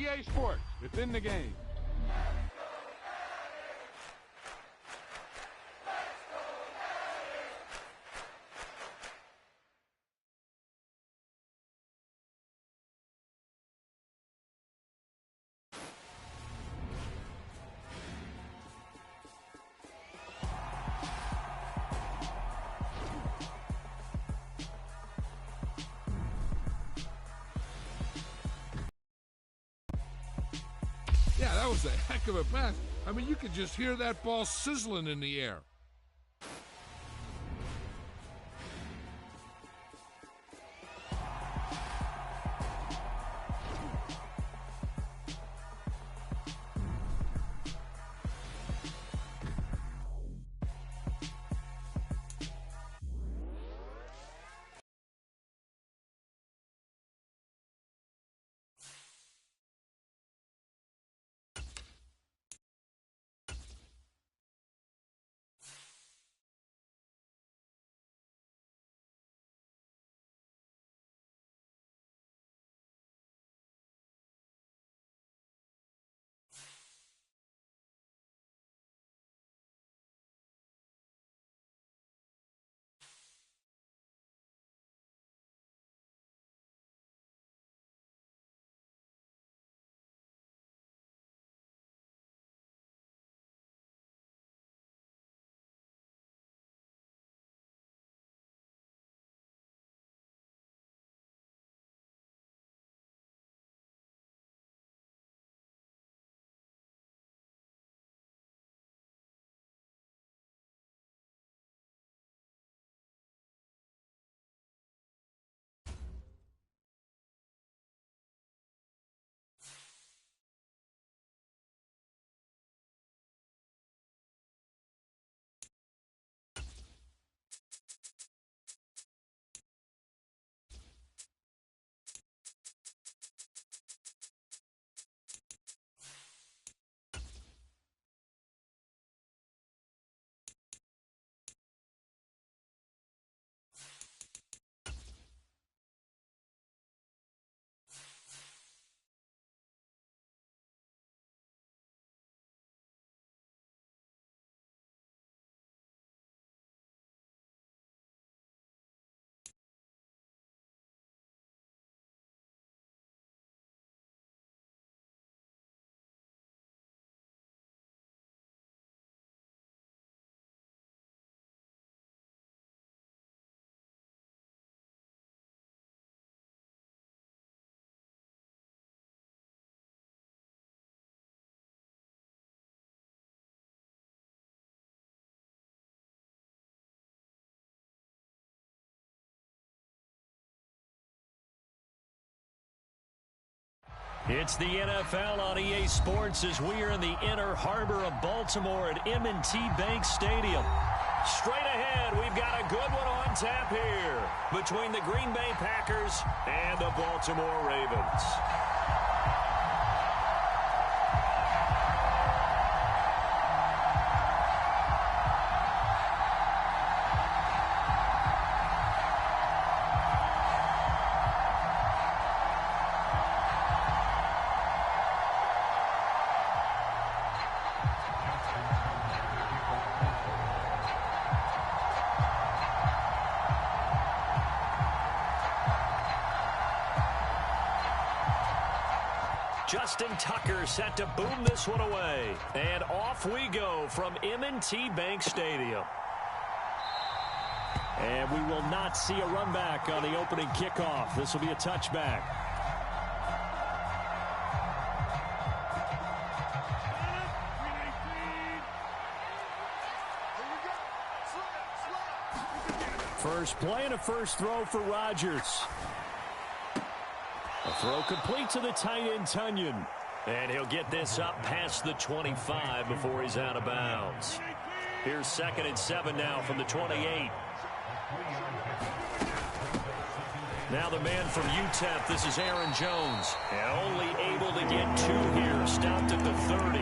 EA Sports. It's in the game. Yeah, that was a heck of a pass. I mean, you could just hear that ball sizzling in the air. It's the NFL on EA Sports as we are in the inner harbor of Baltimore at M&T Bank Stadium. Straight ahead, we've got a good one on tap here between the Green Bay Packers and the Baltimore Ravens. Justin Tucker set to boom this one away. And off we go from M&T Bank Stadium. And we will not see a run back on the opening kickoff. This will be a touchback. First play and a first throw for Rodgers. A throw complete to the tight end, Tunyon. And he'll get this up past the 25 before he's out of bounds. Here's 2nd and 7 now from the 28. Now the man from UTEP, this is Aaron Jones. And only able to get 2 here, stopped at the 30.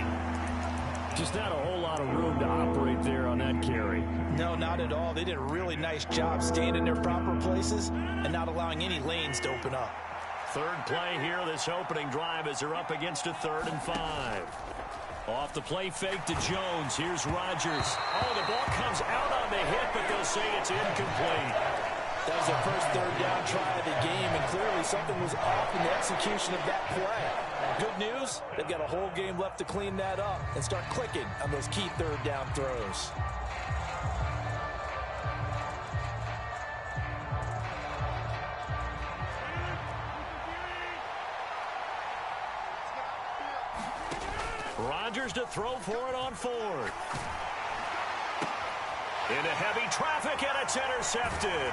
Just not a whole lot of room to operate there on that carry. No, not at all. They did a really nice job staying in their proper places and not allowing any lanes to open up. Third play here, this opening drive, as they're up against a 3rd and 5. Off the play fake to Jones. Here's Rodgers. Oh, the ball comes out on the hit, but they'll say it's incomplete. That was their first 3rd down try of the game, and clearly something was off in the execution of that play. Good news, they've got a whole game left to clean that up and start clicking on those key 3rd down throws. Rodgers to throw for it on 4th. Into heavy traffic, and it's intercepted.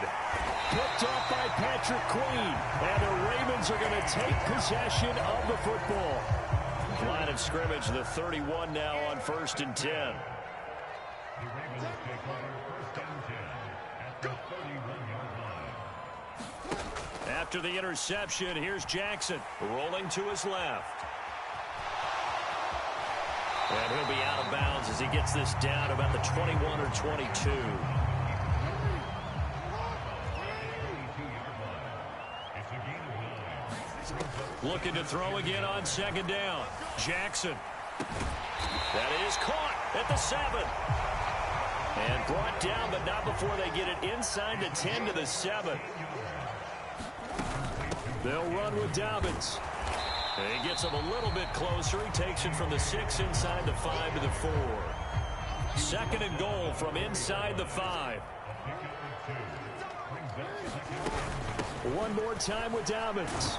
Picked off by Patrick Queen. And the Ravens are going to take possession of the football. Line of scrimmage, the 31 now on 1st and 10. After the interception, here's Jackson rolling to his left. And he'll be out of bounds as he gets this down about the 21 or 22. Looking to throw again on 2nd down. Jackson. That is caught at the 7. And brought down, but not before they get it inside the 10 to the 7. They'll run with Dobbins. And he gets him a little bit closer. He takes it from the 6 inside the 5 to the 4. 2nd and goal from inside the 5. One more time with Dobbins.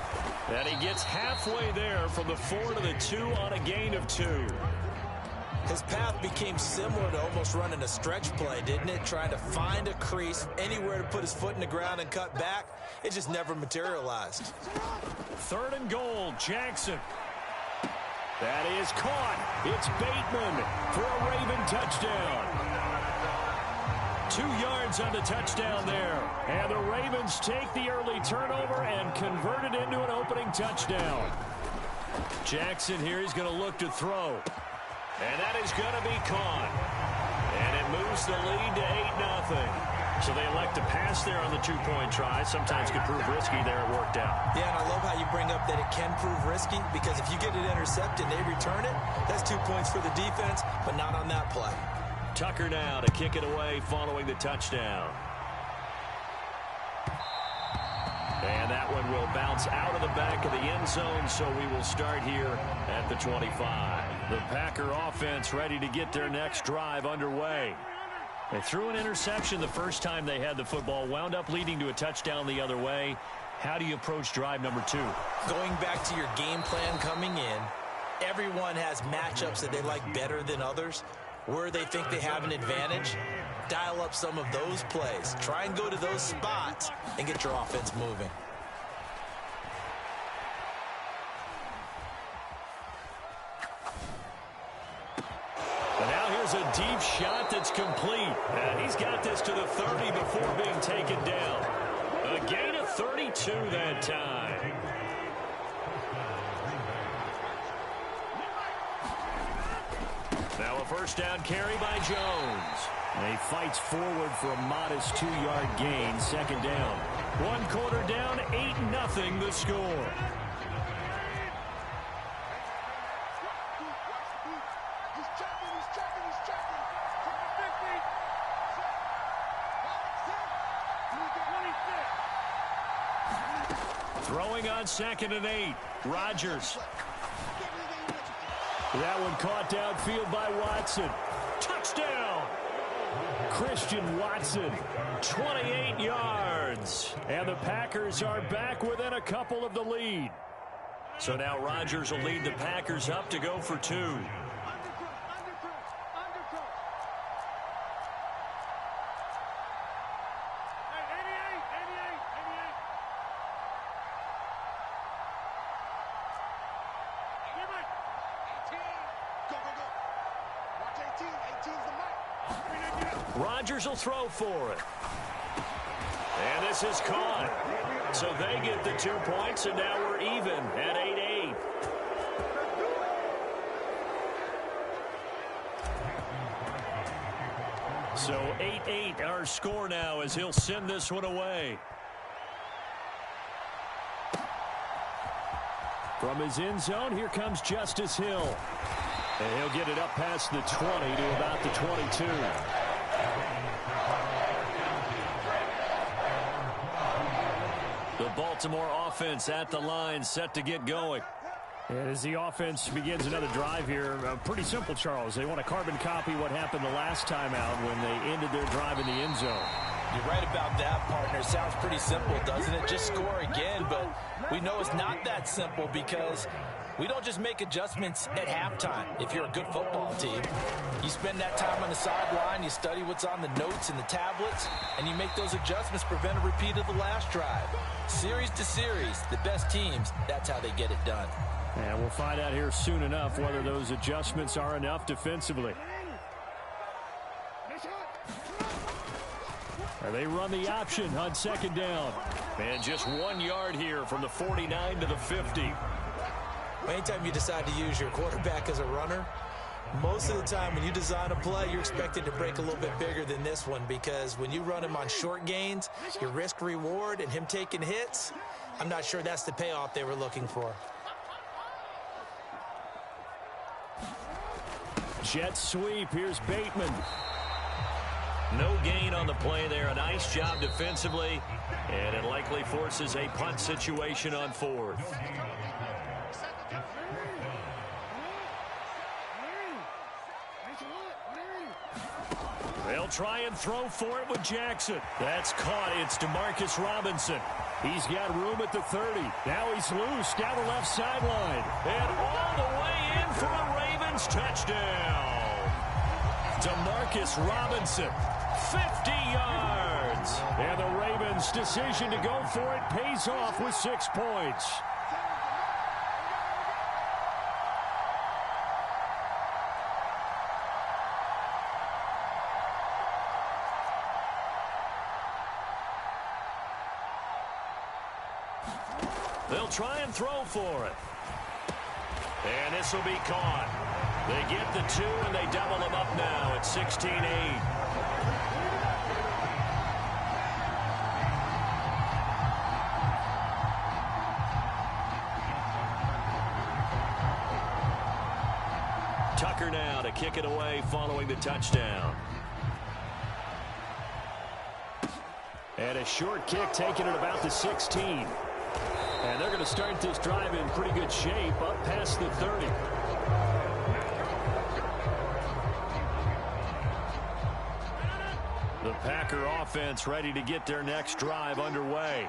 And he gets halfway there from the 4 to the 2 on a gain of 2. His path became similar to almost running a stretch play, didn't it? Trying to find a crease, anywhere to put his foot in the ground and cut back. It just never materialized. 3rd and goal, Jackson. That is caught. It's Bateman for a Raven touchdown. 2 yards on the touchdown there. And the Ravens take the early turnover and convert it into an opening touchdown. Jackson here, he's going to look to throw. And that is going to be caught. And it moves the lead to 8-0. So they elect to pass there on the 2-point try. Sometimes could prove risky there. It worked out. Yeah, and I love how you bring up that it can prove risky, because if you get it intercepted and they return it, that's 2 points for the defense, but not on that play. Tucker now to kick it away following the touchdown. And that one will bounce out of the back of the end zone, so we will start here at the 25. The Packer offense ready to get their next drive underway. They threw an interception the first time they had the football, wound up leading to a touchdown the other way. How do you approach drive number 2? Going back to your game plan coming in, everyone has matchups that they like better than others. Where they think they have an advantage, dial up some of those plays. Try and go to those spots and get your offense moving. But now here's a deep shot that's complete. And he's got this to the 30 before being taken down. A gain of 32 that time. Now a first down carry by Jones. And he fights forward for a modest 2-yard gain. 2nd down. 1 quarter down, 8-0 the score. Throwing on 2nd and 8. Rodgers. That one caught downfield by Watson. Touchdown! Christian Watson. 28 yards. And the Packers are back within a couple of the lead. So now Rodgers will lead the Packers up to go for 2. Rodgers will throw for it. And this is caught. So they get the 2 points, and now we're even at 8-8. So 8-8 our score now as he'll send this one away. From his end zone, here comes Justice Hill. And he'll get it up past the 20 to about the 22. The Baltimore offense at the line, set to get going. And as the offense begins another drive here, pretty simple, Charles. They want to carbon copy what happened the last time out when they ended their drive in the end zone. You're right about that, partner. Sounds pretty simple, doesn't it? Just score again, but we know it's not that simple because we don't just make adjustments at halftime. If you're a good football team, you spend that time on the sideline, you study what's on the notes and the tablets, and you make those adjustments, prevent a repeat of the last drive. Series to series, the best teams, that's how they get it done. And we'll find out here soon enough whether those adjustments are enough defensively. They run the option on second down. And just 1 yard here from the 49 to the 50. Anytime you decide to use your quarterback as a runner, most of the time when you design a play, you're expected to break a little bit bigger than this one, because when you run him on short gains, your risk reward and him taking hits, I'm not sure that's the payoff they were looking for. Jet sweep. Here's Bateman. No gain on the play there. A nice job defensively, and it likely forces a punt situation on fourth. They'll try and throw for it with Jackson. That's caught. It's Demarcus Robinson. He's got room at the 30. Now he's loose down the left sideline. And all the way in for a Ravens touchdown. Demarcus Robinson, 50 yards. And the Ravens' decision to go for it pays off with 6 points. They'll try and throw for it. And this will be caught. They get the 2, and they double them up now at 16-8. Tucker now to kick it away following the touchdown. And a short kick taken at about the 16. And they're going to start this drive in pretty good shape up past the 30. The Packer offense ready to get their next drive underway.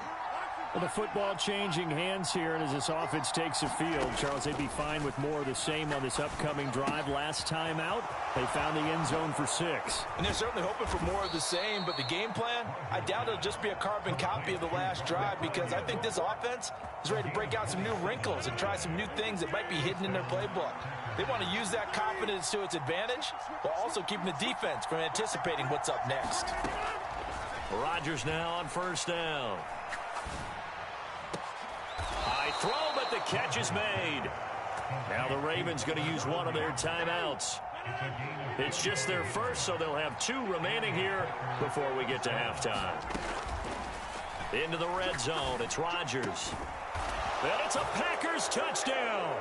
Well, the football changing hands here, and as this offense takes the field, Charles, they'd be fine with more of the same on this upcoming drive. Last time out, they found the end zone for 6. And they're certainly hoping for more of the same, but the game plan, I doubt it'll just be a carbon copy of the last drive, because I think this offense is ready to break out some new wrinkles and try some new things that might be hidden in their playbook. They want to use that confidence to its advantage, while also keeping the defense from anticipating what's up next. Rodgers now on first down. High throw, but the catch is made. Now the Ravens going to use one of their timeouts. It's just their first, so they'll have 2 remaining here before we get to halftime. Into the red zone, it's Rodgers. And it's a Packers touchdown.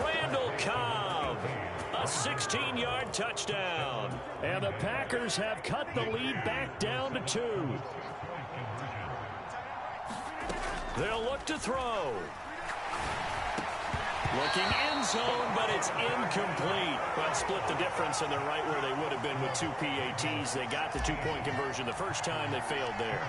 Randall Cobb, a 16-yard touchdown. And the Packers have cut the lead back down to 2. They'll look to throw. Looking end zone, but it's incomplete. But split the difference, and they're right where they would have been with 2 PATs. They got the 2-point conversion the first time. They failed there.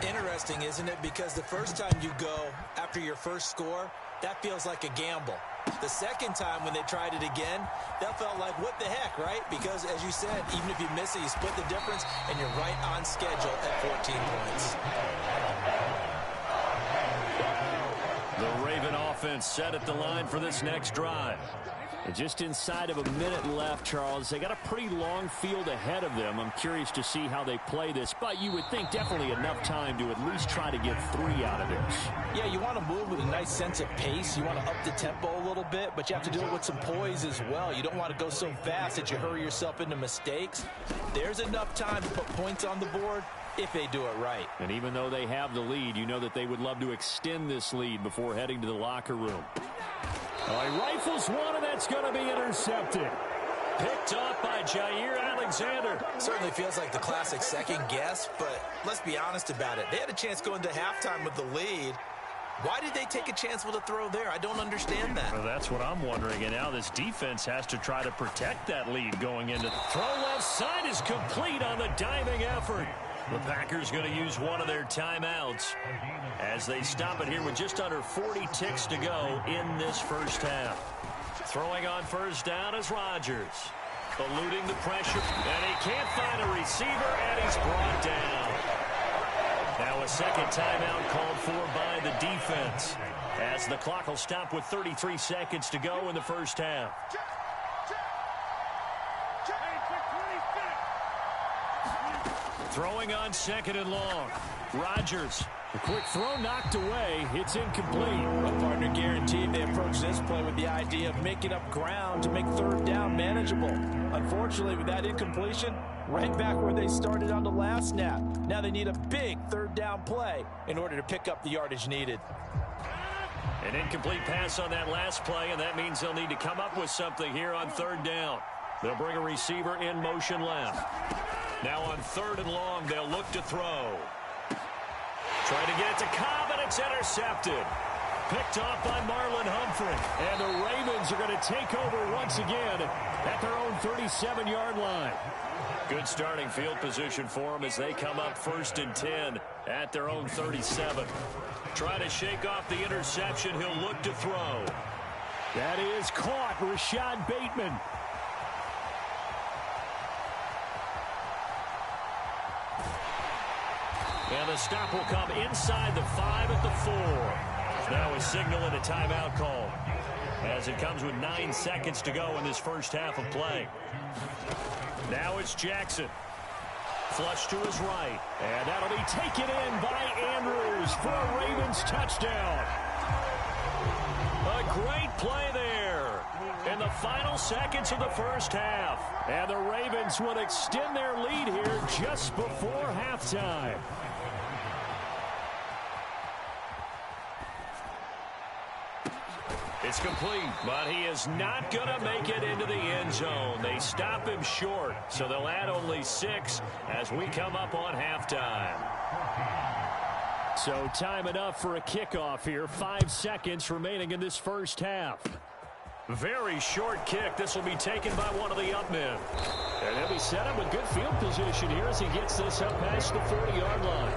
Interesting, isn't it? Because the first time you go after your first score, that feels like a gamble. The second time when they tried it again, that felt like, what the heck, right? Because, as you said, even if you miss it, you split the difference, and you're right on schedule at 14 points. The Raven offense set at the line for this next drive. And just inside of a minute left, Charles. They got a pretty long field ahead of them. I'm curious to see how they play this, but you would think definitely enough time to at least try to get 3 out of this. Yeah, you want to move with a nice sense of pace. You want to up the tempo a little bit, but you have to do it with some poise as well. You don't want to go so fast that you hurry yourself into mistakes. There's enough time to put points on the board, if they do it right. And even though they have the lead, you know that they would love to extend this lead before heading to the locker room. He rifles one, and that's going to be intercepted. Picked off by Jair Alexander. Certainly feels like the classic second guess, but let's be honest about it. They had a chance going to halftime with the lead. Why did they take a chance with a throw there? I don't understand that. Well, that's what I'm wondering. And now this defense has to try to protect that lead going into. Throw left side is complete on the diving effort. The Packers going to use one of their timeouts as they stop it here with just under 40 ticks to go in this first half. Throwing on first down is Rodgers. Eluding the pressure, and he can't find a receiver, and he's brought down. Now a second timeout called for by the defense as the clock will stop with 33 seconds to go in the first half. Throwing on second and long. Rodgers. A quick throw knocked away. It's incomplete. A partner guaranteed they approach this play with the idea of making up ground to make third down manageable. Unfortunately, with that incompletion, right back where they started on the last snap. Now they need a big third down play in order to pick up the yardage needed. An incomplete pass on that last play, and that means they'll need to come up with something here on third down. They'll bring a receiver in motion left. Now on third and long, they'll look to throw. Trying to get it to Cobb, and it's intercepted. Picked off by Marlon Humphrey. And the Ravens are going to take over once again at their own 37-yard line. Good starting field position for them as they come up first and 10 at their own 37. Trying to shake off the interception. He'll look to throw. That is caught. Rashad Bateman. And the stop will come inside the 5 at the 4. Now a signal and a timeout call as it comes with 9 seconds to go in this first half of play. Now it's Jackson. Flush to his right. And that'll be taken in by Andrews for a Ravens touchdown. A great play there in the final seconds of the first half. And the Ravens would extend their lead here just before halftime. It's complete, but he is not going to make it into the end zone. They stop him short, so they'll add only 6 as we come up on halftime. So time enough for a kickoff here. 5 seconds remaining in this first half. Very short kick. This will be taken by one of the up men. And they'll be set up with good field position here as he gets this up past the 40-yard line.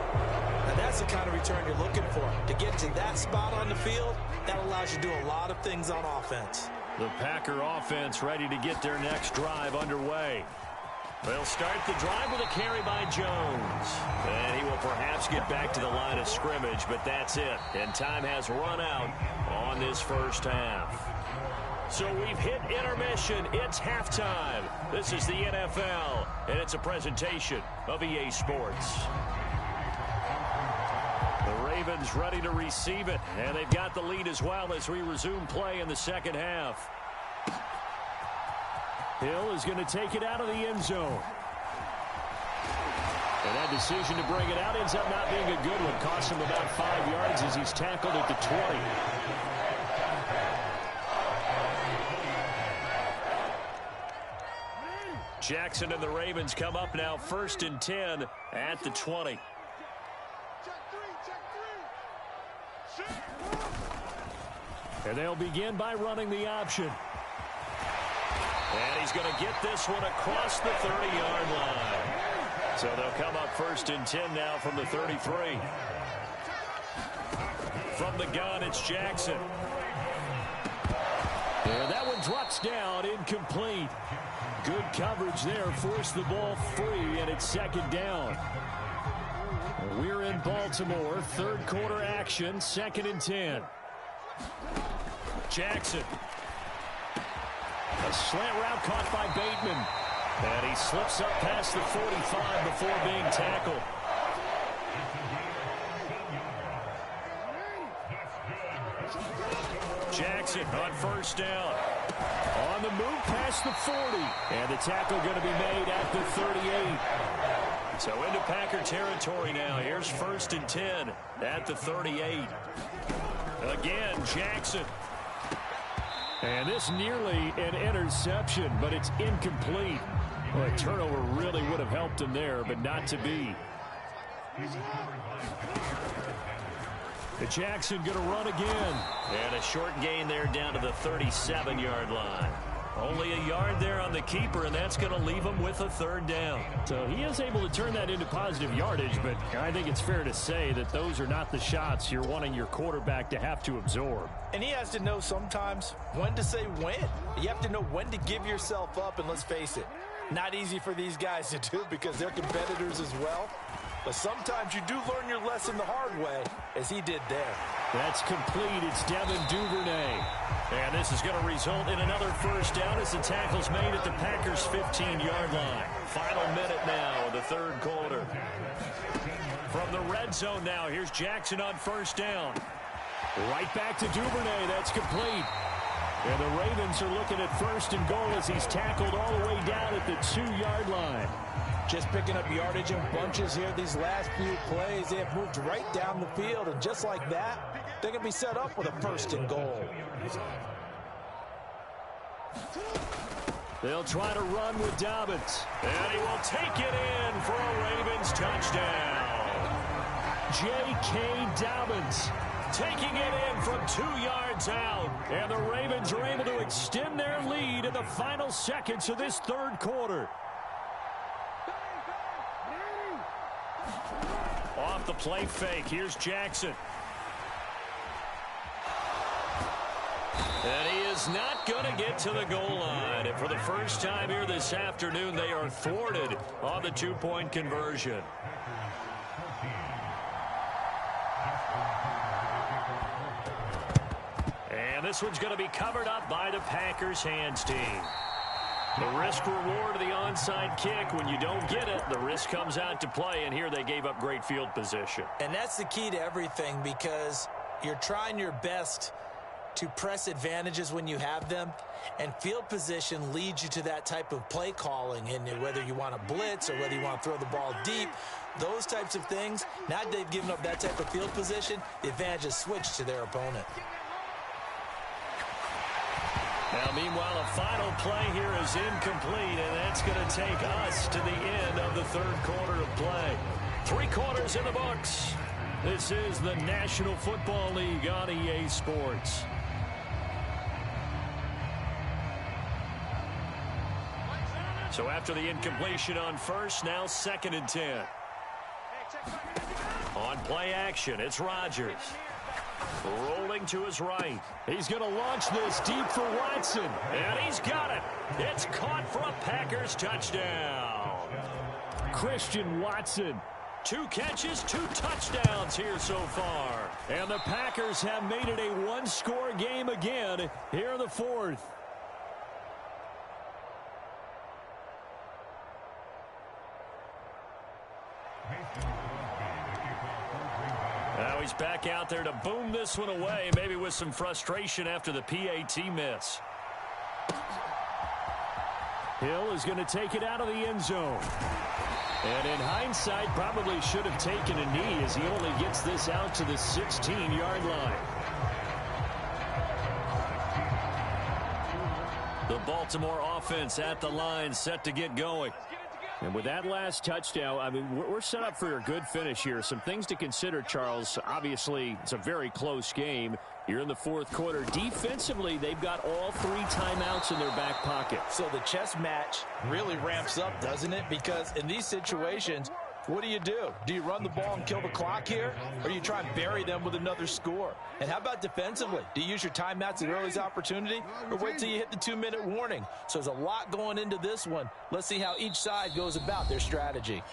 And that's the kind of return you're looking for. To get to that spot on the field, that allows you to do a lot of things on offense. The Packer offense ready to get their next drive underway. They'll start the drive with a carry by Jones. And he will perhaps get back to the line of scrimmage, but that's it. And time has run out on this first half. So we've hit intermission. It's halftime. This is the NFL, and it's a presentation of EA Sports. The Ravens ready to receive it, and they've got the lead as well as we resume play in the second half. Hill is going to take it out of the end zone. And that decision to bring it out ends up not being a good one. Cost him about 5 yards as he's tackled at the 20. Jackson and the Ravens come up now first and 10 at the 20. And they'll begin by running the option. And he's going to get this one across the 30-yard line. So they'll come up first and 10 now from the 33. From the gun, it's Jackson. And that one drops down, incomplete. Good coverage there, forced the ball free, and it's second down. We're in Baltimore, third quarter action, second and 10. Jackson. A slant route caught by Bateman. And he slips up past the 45 before being tackled. Jackson on first down. On the move past the 40. And the tackle going to be made at the 38. So into Packer territory now. Here's 1st and 10 at the 38. Again, Jackson. And this nearly an interception, but it's incomplete. Well, a turnover really would have helped him there, but not to be. Jackson going to run again. And a short gain there down to the 37-yard line. Only a yard there on the keeper, and that's going to leave him with a 3rd down. So he is able to turn that into positive yardage, but I think it's fair to say that those are not the shots you're wanting your quarterback to have to absorb. And he has to know sometimes when to say when. You have to know when to give yourself up, and let's face it, not easy for these guys to do because they're competitors as well. But sometimes you do learn your lesson the hard way, as he did there. That's complete. It's Devin Duvernay. And this is going to result in another 1st down as the tackle's made at the Packers' 15-yard line. Final minute now of the 3rd quarter. From the red zone now, here's Jackson on 1st down. Right back to Duvernay. That's complete. And the Ravens are looking at 1st and goal as he's tackled all the way down at the 2-yard line. Just picking up yardage in bunches here these last few plays. They have moved right down the field, and just like that, they're going to be set up with a 1st and goal. They'll try to run with Dobbins. And he will take it in for a Ravens touchdown. J.K. Dobbins taking it in from 2 yards out. And the Ravens are able to extend their lead in the final seconds of this 3rd quarter. Off the play fake, here's Jackson. And he is not going to get to the goal line. And for the first time here this afternoon, they are thwarted on the 2-point conversion. And this one's going to be covered up by the Packers hands team. The risk reward of the onside kick. When you don't get it, the risk comes out to play, and here they gave up great field position. And that's the key to everything, because you're trying your best to press advantages when you have them, and field position leads you to that type of play calling. And whether you want to blitz or whether you want to throw the ball deep, those types of things, now that they've given up that type of field position, the advantage is switched to their opponent. Now, meanwhile, a final play here is incomplete, and that's going to take us to the end of the 3rd quarter of play. 3 quarters in the books. This is the National Football League on EA Sports. So after the incompletion on 1st, now 2nd and 10. On play action, it's Rodgers. Rolling to his right. He's going to launch this deep for Watson. And he's got it. It's caught for a Packers touchdown. Christian Watson. 2 catches, 2 touchdowns here so far. And the Packers have made it a 1-score game again here in the 4th. Now he's back out there to boom this one away, maybe with some frustration after the PAT miss. Hill is going to take it out of the end zone. And in hindsight, probably should have taken a knee as he only gets this out to the 16-yard line. The Baltimore offense at the line, set to get going. And with that last touchdown, I mean, we're set up for a good finish here. Some things to consider, Charles. Obviously, it's a very close game. You're in the 4th quarter. Defensively, they've got all 3 timeouts in their back pocket. So the chess match really ramps up, doesn't it? Because in these situations, what do? Do you run the ball and kill the clock here? Or do you try and bury them with another score? And how about defensively? Do you use your timeouts at earliest opportunity? Or wait till you hit the 2-minute warning? So there's a lot going into this one. Let's see how each side goes about their strategy.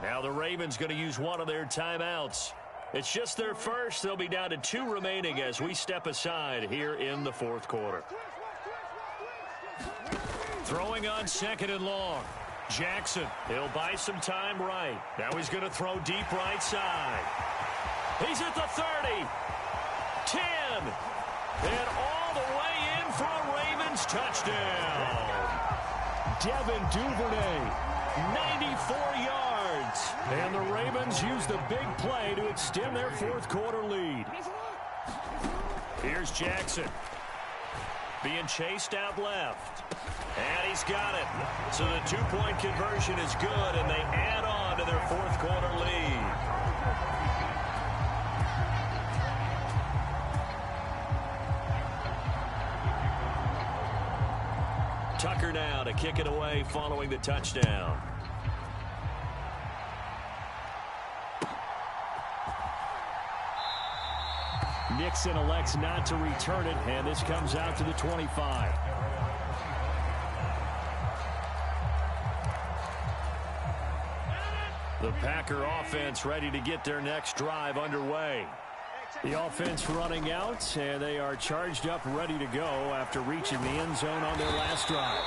Now the Ravens going to use one of their timeouts. It's just their first. They'll be down to 2 remaining as we step aside here in the 4th quarter. Throwing on 2nd and long. Jackson, he'll buy some time right. Now he's going to throw deep right side. He's at the 30. 10. And all the way in for a Ravens touchdown. Devin Duvernay, 94 yards. And the Ravens use the big play to extend their fourth quarter lead. Here's Jackson. Being chased out left. And he's got it. So the two-point conversion is good, and they add on to their fourth quarter lead. Tucker now to kick it away following the touchdown. Nixon elects not to return it, and this comes out to the 25. The Packer offense ready to get their next drive underway. The offense running out, and they are charged up, ready to go after reaching the end zone on their last drive.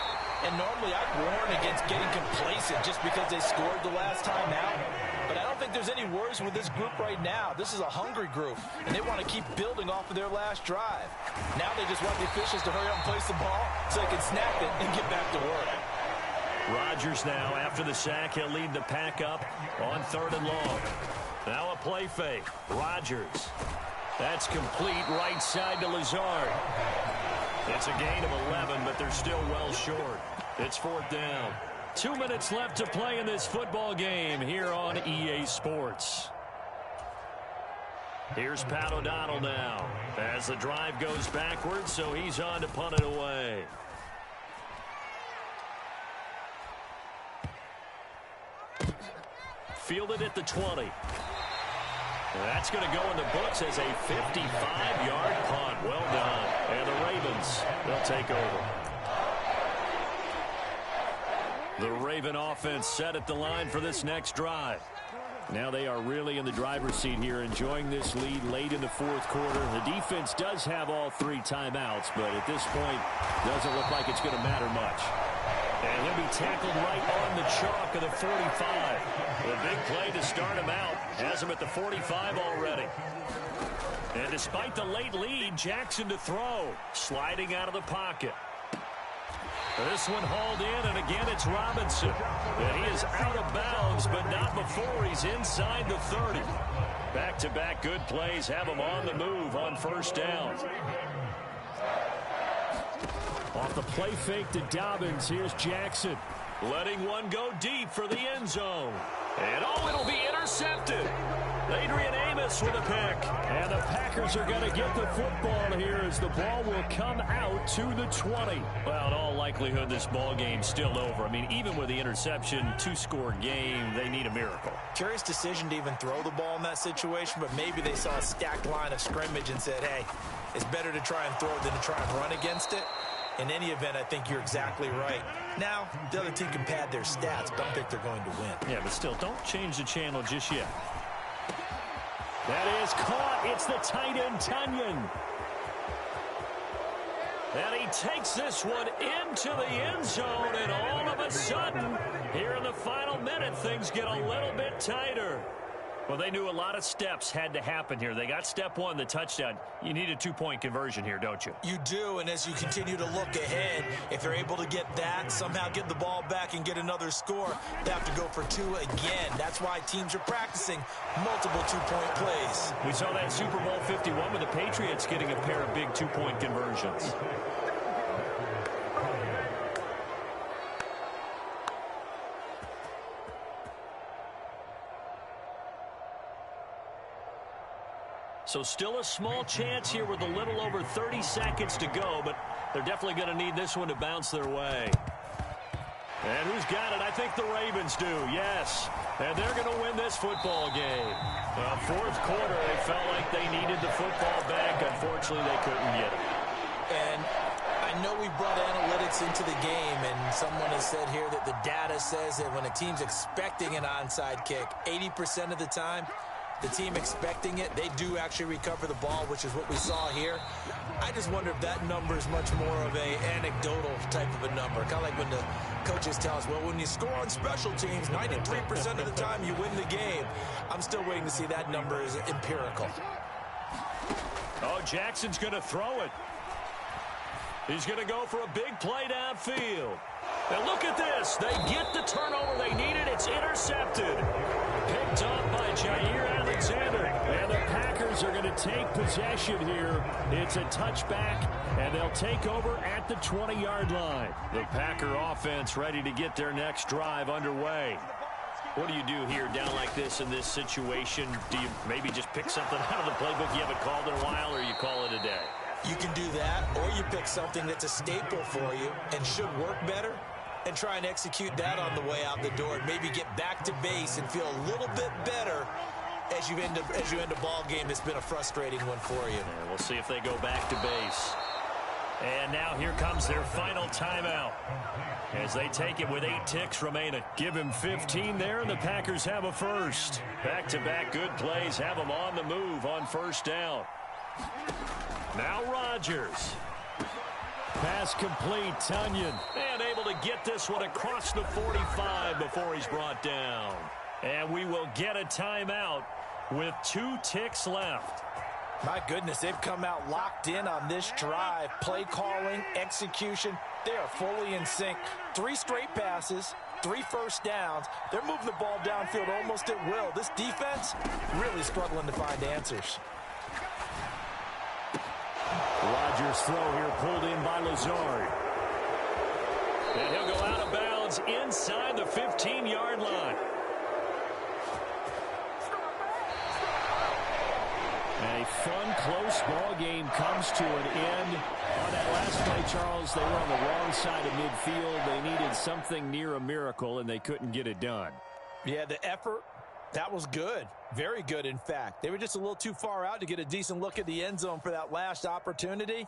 And normally I'd warn against getting complacent just because they scored the last time out. But I don't think there's any worries with this group right now. This is a hungry group, and they want to keep building off of their last drive. Now they just want the officials to hurry up and place the ball so they can snap it and get back to work. Rodgers now, after the sack, he'll lead the pack up on 3rd and long. Now a play fake. Rodgers. That's complete right side to Lazard. It's a gain of 11, but they're still well short. It's 4th down. 2 minutes left to play in this football game here on EA Sports. Here's Pat O'Donnell now as the drive goes backwards, so he's on to punt it away. Fielded at the 20. That's going to go in the books as a 55-yard punt. Well done. And the Ravens, they'll take over. The Raven offense set at the line for this next drive. Now they are really in the driver's seat here, enjoying this lead late in the fourth quarter. The defense does have all 3 timeouts, but at this point, doesn't look like it's going to matter much. And he'll be tackled right on the chalk of the 45. The big play to start him out has him at the 45 already. And despite the late lead, Jackson to throw, sliding out of the pocket. This one hauled in, and again it's Robinson. And he is out of bounds, but not before he's inside the 30. Back-to-back good plays have him on the move on 1st down. Off the play fake to Dobbins, here's Jackson. Letting one go deep for the end zone. And it'll be intercepted. Adrian Amos with a pick. And the Packers are going to get the football here as the ball will come out to the 20. Well, in all likelihood, this ball game's still over. I mean, even with the interception, 2-score game, they need a miracle. Curious decision to even throw the ball in that situation, but maybe they saw a stacked line of scrimmage and said, hey, it's better to try and throw it than to try and run against it. In any event, I think you're exactly right. Now, the other team can pad their stats, but I don't think they're going to win. Yeah, but still, don't change the channel just yet. That is caught. It's the tight end, Tunyon. And he takes this one into the end zone, and all of a sudden, here in the final minute, things get a little bit tighter. Well, they knew a lot of steps had to happen here. They got step 1, the touchdown. You need a 2-point conversion here, don't you? You do, and as you continue to look ahead, if they're able to get that, somehow get the ball back and get another score, they have to go for 2 again. That's why teams are practicing multiple 2-point plays. We saw that Super Bowl 51 with the Patriots getting a pair of big 2-point conversions. So still a small chance here with a little over 30 seconds to go, but they're definitely going to need this one to bounce their way. And who's got it? I think the Ravens do, yes. And they're going to win this football game. Fourth quarter, they felt like they needed the football back. Unfortunately, they couldn't get it. And I know we brought analytics into the game, and someone has said here that the data says that when a team's expecting an onside kick, 80% of the time, the team expecting it, they do actually recover the ball, which is what we saw here. I just wonder if that number is much more of a anecdotal type of a number. Kind of like when the coaches tell us, well, when you score on special teams, 93% of the time you win the game. I'm still waiting to see that number is empirical. Oh, Jackson's going to throw it. He's going to go for a big play downfield. And look at this. They get the turnover they needed. It's intercepted. Picked up by Jair Alexander. And the Packers are going to take possession here. It's a touchback, and they'll take over at the 20-yard line. The Packer offense ready to get their next drive underway. What do you do here down like this in this situation? Do you maybe just pick something out of the playbook you haven't called in a while, or you call it a day? You can do that, or you pick something that's a staple for you and should work better and try and execute that on the way out the door and maybe get back to base and feel a little bit better as you end a ball game that's been a frustrating one for you. And we'll see if they go back to base. And now here comes their final timeout as they take it with 8 ticks remaining. Give him 15 there, and the Packers have a first. Back-to-back good plays have them on the move on first down. Now Rodgers. Pass complete, Tunyon. And able to get this one across the 45 before he's brought down. And we will get a timeout with 2 ticks left. My goodness, they've come out locked in on this drive. Play calling, execution, they are fully in sync. 3 straight passes, 3 first downs. They're moving the ball downfield almost at will. This defense really struggling to find answers. Rodgers' throw here pulled in by Lazard. And he'll go out of bounds inside the 15-yard line. And a fun, close ball game comes to an end. On that last play, Charles, they were on the wrong side of midfield. They needed something near a miracle, and they couldn't get it done. Yeah, the effort, that was good. Very good, in fact. They were just a little too far out to get a decent look at the end zone for that last opportunity.